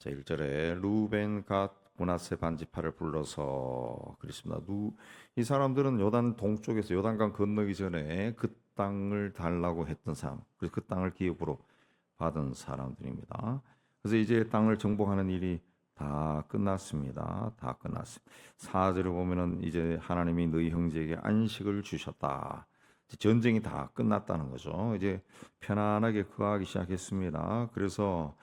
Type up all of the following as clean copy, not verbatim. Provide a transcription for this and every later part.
자, 1절에 루벤 갓 므낫세 반지파를 불러서 그랬습니다. 이 사람들은 요단 동쪽에서 요단강 건너기 전에 그 땅을 달라고 했던 사람, 그래서 그 땅을 기업으로 받은 사람들입니다. 그래서 이제 땅을 정복하는 일이 다 끝났습니다. 다 끝났습니다. 4절에 보면은 이제 하나님이 너희 형제에게 안식을 주셨다. 전쟁이 다 끝났다는 거죠. 이제 편안하게 거하기 시작했습니다. 그래서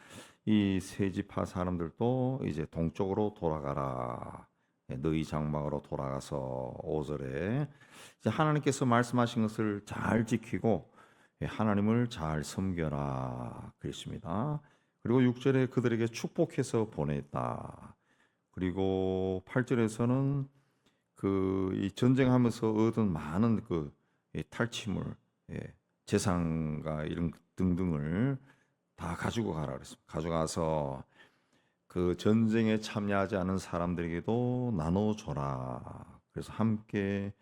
이 세 지파 사람들도 이제 동쪽으로 돌아가라. 너희 장막으로 돌아가서 5절에 이제 하나님께서 말씀하신 것을 잘 지키고 하나님을 잘 섬겨라 그랬습니다. 그리고 6절에 그들에게 축복해서 보냈다. 그리고 8절에서는 이 전쟁하면서 얻은 많은 탈취물, 재산과 이런 등등을 다 가지고 가라 그랬습니다. 가져가서 그 전쟁에 참여하지 않은 사람들에게도 나눠줘라. 그래서 함께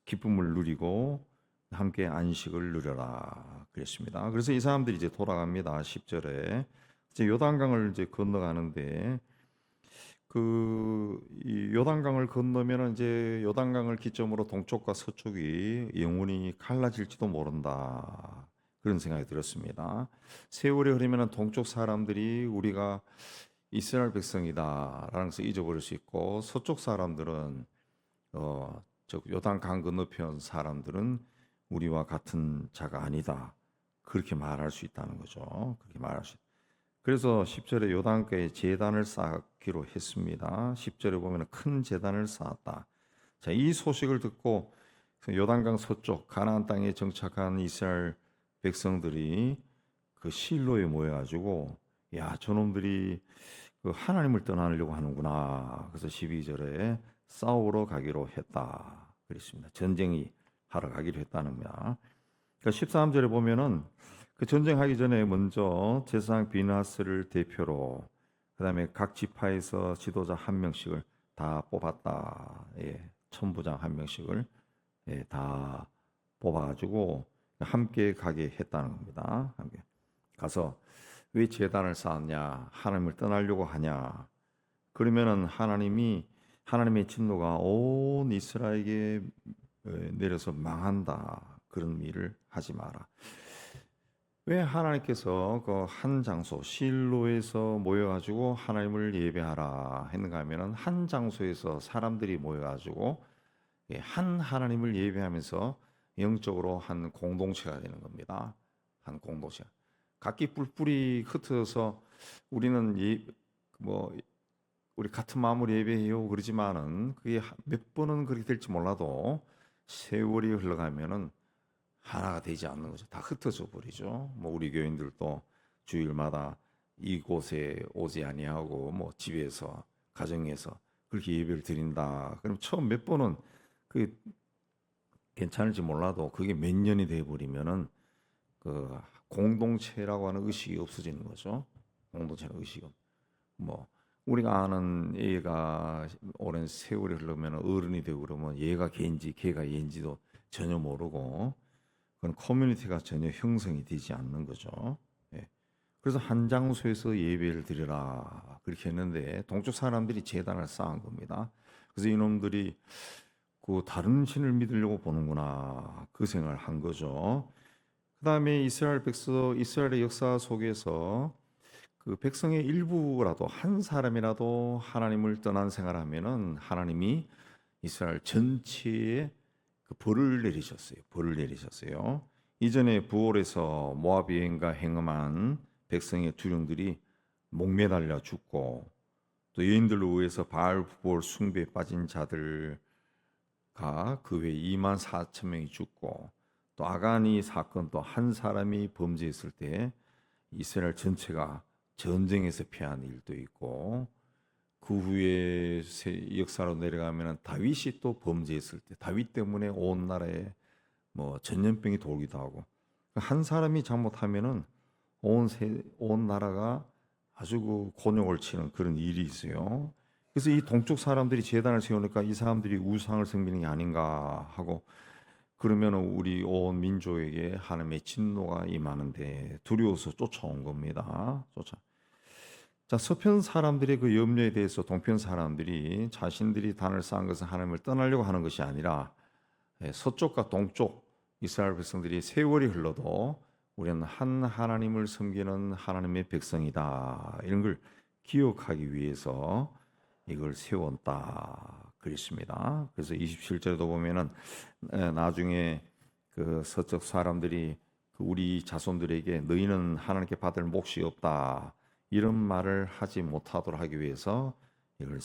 기쁨을 누리고 함께 안식을 누려라 그랬습니다. 그래서 이 사람들이 이제 돌아갑니다. 10절에 이제 요단강을 이제 건너가는데 이 요단강을 건너면은 이제 요단강을 기점으로 동쪽과 서쪽이 영원히 갈라질지도 모른다. 그런 생각이 들었습니다. 세월이 흐르면 동쪽 사람들이 우리가 이스라엘 백성이다라는 것을 잊어버릴 수 있고 서쪽 사람들은 요단강 건너편 사람들은 우리와 같은 자가 아니다. 그렇게 말할 수 있다는 거죠. 그렇게 말할 수. 그래서 10절에 요단가에 제단을 쌓기로 했습니다. 10절에 보면 큰 제단을 쌓았다. 자, 이 소식을 듣고 요단강 서쪽 가나안 땅에 정착한 이스라엘 백성들이 그 실로에 모여가지고 야, 저놈들이 그 하나님을 떠나려고 하는구나. 그래서 12절에 싸우러 가기로 했다. 그랬습니다. 전쟁이 하러 가기로 했다는 거야. 그러니까 13절에 보면은 그 전쟁하기 전에 먼저 제사장 비나스를 대표로 그다음에 각 지파에서 지도자 한 명씩을 다 뽑았다. 천부장 한 명씩을 다 뽑아가지고 함께 가게 했다는 겁니다. 함께 가서 왜 제단을 쌓았냐? 하나님을 떠나려고 하냐? 그러면은 하나님의 진노가 온 이스라엘에게 내려서 망한다. 그런 일을 하지 마라. 왜 하나님께서 그 한 장소 실로에서 모여가지고 하나님을 예배하라 했는가 하면은 한 장소에서 사람들이 모여가지고 한 하나님을 예배하면서 영적으로 한 공동체가 되는 겁니다. 한 공동체. 각기 뿔뿔이 흩어져서 우리는 우리 같은 마음으로 예배해요 그러지만은 그게 몇 번은 그렇게 될지 몰라도 세월이 흘러가면은 하나가 되지 않는 거죠. 다 흩어져 버리죠. 우리 교인들도 주일마다 이곳에 오지 아니하고 집에서 가정에서 그렇게 예배를 드린다. 그럼 처음 몇 번은 그 괜찮을지 몰라도 그게 몇 년이 돼 버리면은 그 공동체라고 하는 의식이 없어지는 거죠. 공동체는 의식은 우리가 아는 얘가 오랜 세월이 흐르면 어른이 되고 그러면 얘가 걔인지 걔가 얘인지도 전혀 모르고 그건 커뮤니티가 전혀 형성이 되지 않는 거죠. 그래서 한 장소에서 예배를 드리라 그렇게 했는데 동쪽 사람들이 제단을 쌓은 겁니다. 그래서 이놈들이 그 다른 신을 믿으려고 보는구나 그 생각을 한 거죠. 그 다음에 이스라엘의 역사 속에서 그 백성의 일부라도 한 사람이라도 하나님을 떠난 생활하면은 하나님이 이스라엘 전체에 그 벌을 내리셨어요. 벌을 내리셨어요. 이전에 부올에서 모압 여인과 행음한 백성의 두령들이 목매달려 죽고 또 여인들로 의해서 바알 부올 숭배에 빠진 자들과 그 외에 2만 4천 명이 죽고 또 아가니 사건도 한 사람이 범죄했을 때 이스라엘 전체가 전쟁에서 패한 일도 있고 그 후에 역사로 내려가면 다윗이 또 범죄했을 때 다윗 때문에 온 나라에 전염병이 돌기도 하고 한 사람이 잘못하면은 온 나라가 아주 그 곤욕을 치는 그런 일이 있어요. 그래서 이 동쪽 사람들이 제단을 세우니까 이 사람들이 우상을 섬기는 게 아닌가 하고 그러면 우리 온 민족에게 하나님의 진노가 임하는데 두려워서 쫓아온 겁니다. 자, 서편 사람들의 그 염려에 대해서 동편 사람들이 자신들이 단을 쌓은 것은 하나님을 떠나려고 하는 것이 아니라 서쪽과 동쪽 이스라엘 백성들이 세월이 흘러도 우리는 한 하나님을 섬기는 하나님의 백성이다. 이런 걸 기억하기 위해서 이걸 세웠다. 그랬습니다. 그래서 27절에도 보면은 나중에 그 서쪽 사람들이 우리 자손들에게 너희는 하나님께 받을 몫이 없다. 이런 말을 하지 못하도록 하기 위해서 이걸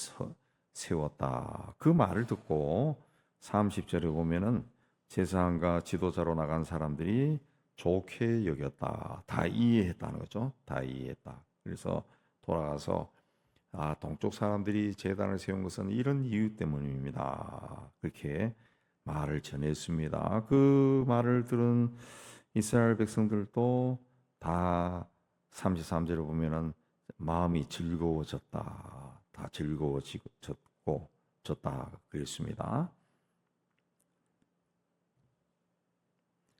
세웠다. 그 말을 듣고 30절에 보면은 제사장과 지도자로 나간 사람들이 좋게 여겼다. 다 이해했다는 거죠. 다 이해했다. 그래서 돌아가서 동쪽 사람들이 제단을 세운 것은 이런 이유 때문입니다. 그렇게 말을 전했습니다. 그 말을 들은 이스라엘 백성들도 다 33절에 보면은 마음이 즐거워졌다. 다 즐거워졌고 졌다 그랬습니다.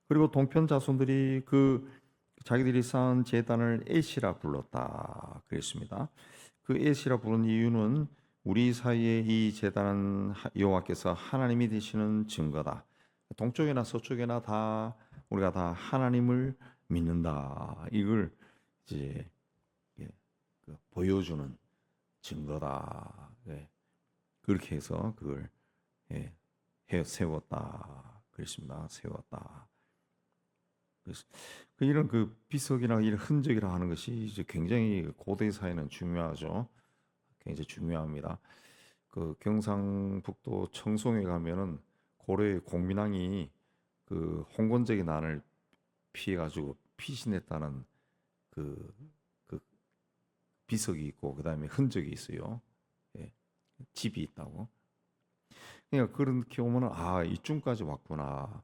그리고 동편 자손들이 그 자기들이 쌓은 제단을 에시라 불렀다 그랬습니다. 그 에시라 부른 이유는 우리 사이에 이 제단은 여호와께서 하나님이 되시는 증거다. 동쪽이나 서쪽이나 다 우리가 다 하나님을 믿는다. 이걸 이제 보여주는 증거다. 그렇게 해서 그걸 세웠다. 그랬습니다. 세웠다. 그래서 이런 그 비석이나 이런 흔적이라 하는 것이 이제 굉장히 고대 사회는 중요하죠. 굉장히 중요합니다. 그 경상북도 청송에 가면은 고려의 공민왕이 그 홍건적의 난을 피해가지고 피신했다는 그 비석이 있고 그 다음에 흔적이 있어요. 집이 있다고. 그러니까 그렇게 오면은 이쯤까지 왔구나.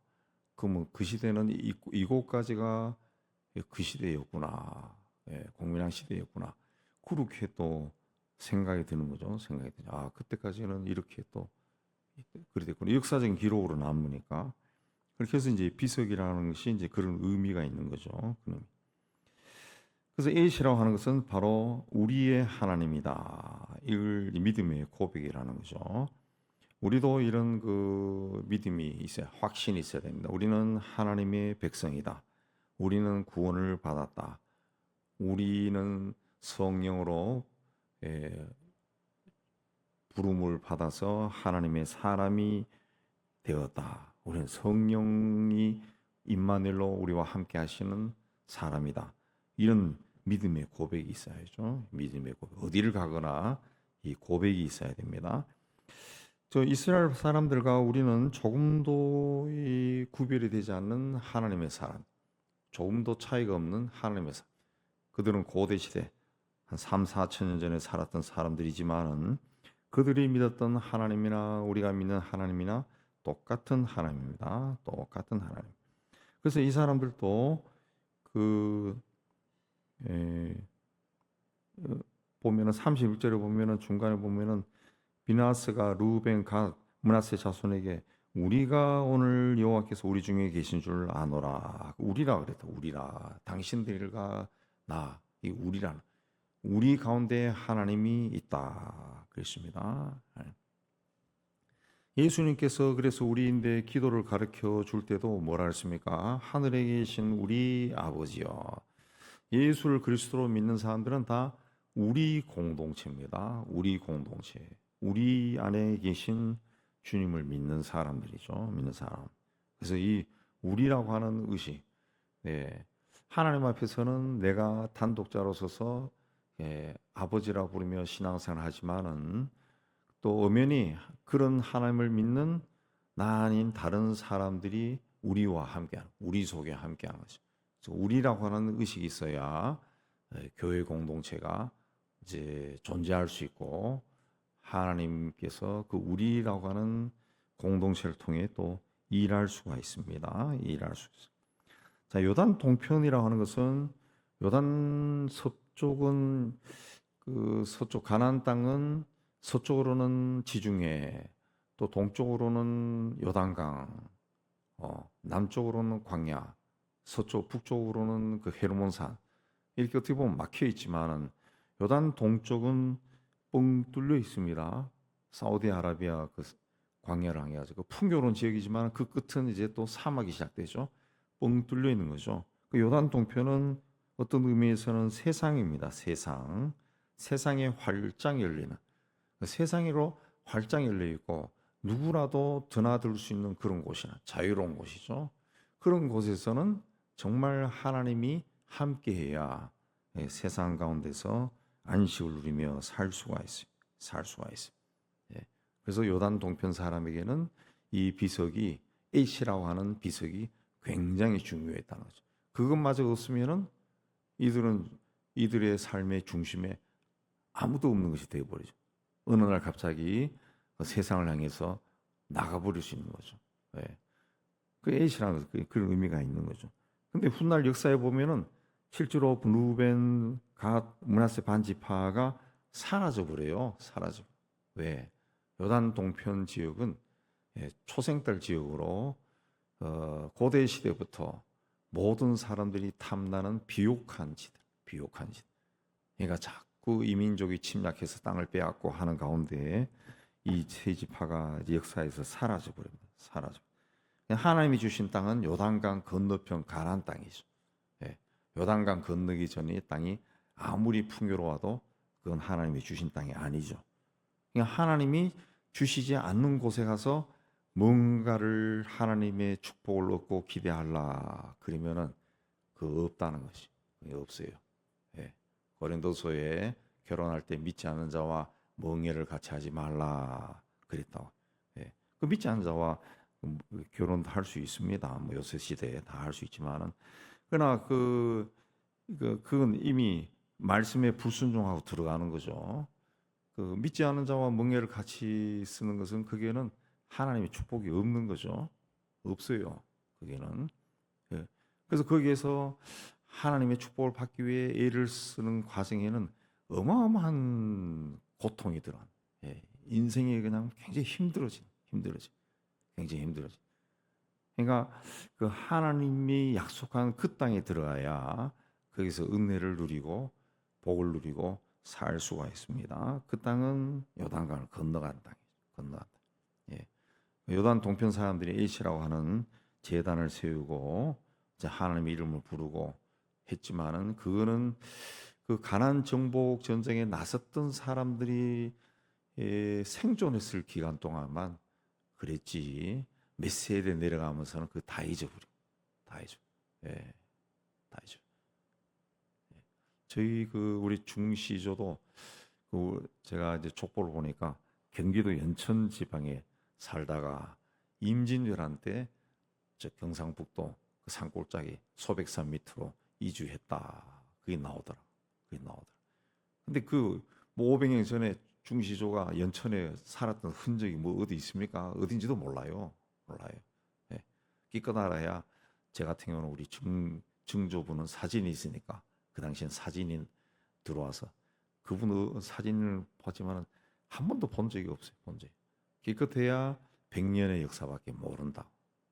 그러면 그 시대는 이곳까지가 그 시대였구나. 공민왕 시대였구나. 그렇게 또 생각이 드는 거죠. 생각이 드죠. 그때까지는 이렇게 또 그렇게 됐구나. 역사적인 기록으로 남으니까. 그렇게 해서 이제 비석이라는 것이 이제 그런 의미가 있는 거죠. 그래서 에이시라고 하는 것은 바로 우리의 하나님이다. 이걸 믿음의 고백이라는 거죠. 우리도 이런 그 믿음이 있어야, 확신이 있어야 됩니다. 우리는 하나님의 백성이다. 우리는 구원을 받았다. 우리는 성령으로 부름을 받아서 하나님의 사람이 되었다. 우리는 성령이 임마누엘로 우리와 함께 하시는 사람이다. 이런 믿음의 고백이 있어야죠. 믿음의 고백. 어디를 가거나 이 고백이 있어야 됩니다. 저 이스라엘 사람들과 우리는 조금도 이 구별이 되지 않는 하나님의 사람, 조금도 차이가 없는 하나님의 사람. 그들은 고대 시대 한 3, 4천 년 전에 살았던 사람들이지만은 그들이 믿었던 하나님이나 우리가 믿는 하나님이나 똑같은 하나님입니다. 똑같은 하나님. 그래서 이 사람들도 보면은 31절에 보면은 중간에 보면은 비나스가 루벤 갓 므낫세 자손에게 우리가 오늘 여호와께서 우리 중에 계신 줄 아노라. 우리라 그랬다. 우리라. 당신들과 나, 이 우리라. 우리 가운데 하나님이 있다. 그랬습니다. 예수님께서 그래서 우리인데 기도를 가르쳐 줄 때도 뭐라 했습니까? 하늘에 계신 우리 아버지요. 예수를 그리스도로 믿는 사람들은 다 우리 공동체입니다. 우리 공동체. 우리 안에 계신 주님을 믿는 사람들이죠. 믿는 사람. 그래서 이 우리라고 하는 의식. 하나님 앞에서는 내가 단독자로 서서 아버지라 부르며 신앙생활 하지만은 또 엄연히 그런 하나님을 믿는 나 아닌 다른 사람들이 우리와 함께하는, 우리 속에 함께하는 것이죠. 그래서 우리라고 하는 의식이 있어야 교회 공동체가 이제 존재할 수 있고 하나님께서 그 우리라고 하는 공동체를 통해 또 일할 수가 있습니다. 일할 수 있습니다. 자, 요단 동편이라고 하는 것은 요단 서쪽은 그 서쪽 가나안 땅은 서쪽으로는 지중해, 또 동쪽으로는 요단강, 남쪽으로는 광야, 서쪽 북쪽으로는 그 헤르몬산. 이렇게 어떻게 보면 막혀 있지만은 요단 동쪽은 뻥 뚫려 있습니다. 사우디아라비아 그 광야를 향해가지고 풍요로운 지역이지만 그 끝은 이제 또 사막이 시작되죠. 뻥 뚫려 있는 거죠. 그 요단 동편은 어떤 의미에서는 세상입니다. 세상. 세상에 활짝 열리는. 그 세상으로 활짝 열려 있고 누구라도 드나들 수 있는 그런 곳이나 자유로운 곳이죠. 그런 곳에서는 정말 하나님이 함께해야 세상 가운데서 안식을 누리며 살 수가 있어요. 살 수가 있어요. 예. 그래서 요단 동편 사람에게는 이 비석이 H라고 하는 비석이 굉장히 중요했다는 거죠. 그것마저 없으면은 이들은 이들의 삶의 중심에 아무도 없는 것이 되어버리죠. 어느 날 갑자기 그 세상을 향해서 나가버릴 수 있는 거죠. 예. 그 H라는 그런 의미가 있는 거죠. 근데 훗날 역사에 보면은 실제로 루벤, 갓, 므낫세 반지파가 사라져 버려요. 사라져. 왜? 요단 동편 지역은 초생딸 지역으로 고대 시대부터 모든 사람들이 탐나는 비옥한 지대, 비옥한 지대. 그러니까 자꾸 이민족이 침략해서 땅을 빼앗고 하는 가운데 이 세 지파가 역사에서 사라져 버립니다. 사라져. 하나님이 주신 땅은 요단강 건너편 가나안 땅이죠. 예. 요단강 건너기 전에 땅이 아무리 풍요로워도 그건 하나님이 주신 땅이 아니죠. 그러니까 하나님이 주시지 않는 곳에 가서 뭔가를 하나님의 축복을 얻고 기대하려 그러면은 그 없다는 것이 그게 없어요. 예. 고린도서에 결혼할 때 믿지 않는 자와 멍에를 같이 하지 말라 그랬다고. 예. 그 믿지 않는 자와 결혼도 할 수 있습니다. 뭐 요새 시대에 다 할 수 있지만은 그러나 그건 이미 말씀에 불순종하고 들어가는 거죠. 그 믿지 않는 자와 멍에를 같이 쓰는 것은 그게는 하나님의 축복이 없는 거죠. 없어요. 그게는. 예. 그래서 거기에서 하나님의 축복을 받기 위해 애를 쓰는 과정에는 어마어마한 고통이 들어. 예. 인생이 그냥 굉장히 힘들어지. 굉장히 힘들어지. 그러니까 그 하나님이 약속한 그 땅에 들어가야 거기서 은혜를 누리고 복을 누리고 살 수가 있습니다. 그 땅은 요단강을 건너간 땅이죠. 건너간 땅. 예. 요단 동편 사람들이 에이시라고 하는 제단을 세우고 이제 하나님의 이름을 부르고 했지만은 그거는 그 가나안 정복 전쟁에 나섰던 사람들이 생존했을 기간 동안만 그랬지 몇 세대 내려가면서는 그 다 잊어버려. 다 잊어. 예. 다 잊어. 예. 저희 그 우리 중시조도 그 제가 이제 족보를 보니까 경기도 연천 지방에 살다가 임진왜란 때 저 경상북도 그 산골짜기 소백산 밑으로 이주했다. 그게 나오더라. 그게 나오더라. 근데 그 뭐 500년 전에 중시조가 연천에 살았던 흔적이 뭐 어디 있습니까? 어딘지도 몰라요. 몰라요. 예. 기껏 알아야 제 같은 경우는 우리 증조부는 사진이 있으니까 그 당시엔 사진인 들어와서 그분 사진을 보지만 한 번도 본 적이 없어요. 본 적이. 기껏해야 100년의 역사밖에 모른다.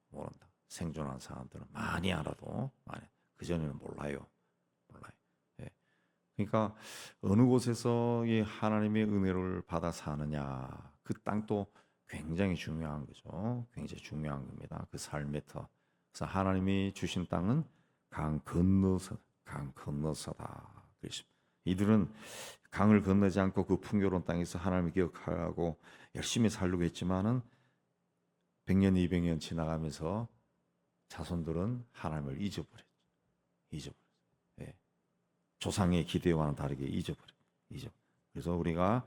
모른다. 생존한 사람들은 많이 알아도 많이 그전에는 몰라요. 몰라요. 예. 그러니까 어느 곳에서 이 하나님의 은혜를 받아 사느냐 그 땅도 굉장히 중요한 거죠. 굉장히 중요한 겁니다. 그 삶의 터. 그래서 하나님이 주신 땅은 강 건너서다. 그렇습니다. 이들은 강을 건너지 않고 그 풍요로운 땅에서 하나님을 기억하고 열심히 살려고 했지만은 100년, 200년 지나가면서 자손들은 하나님을 잊어버렸죠. 예. 조상의 기대와는 다르게 잊어버려. 그래서 우리가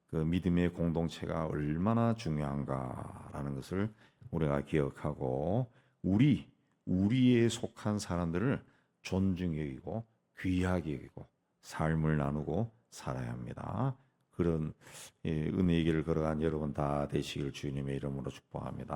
그 믿음의 공동체가 얼마나 중요한가라는 것을 우리가 기억하고 우리에 속한 사람들을 존중히 여기고 귀하게 여기고 삶을 나누고 살아야 합니다. 그런 은혜의 길을 걸어간 여러분 다 되시길 주님의 이름으로 축복합니다.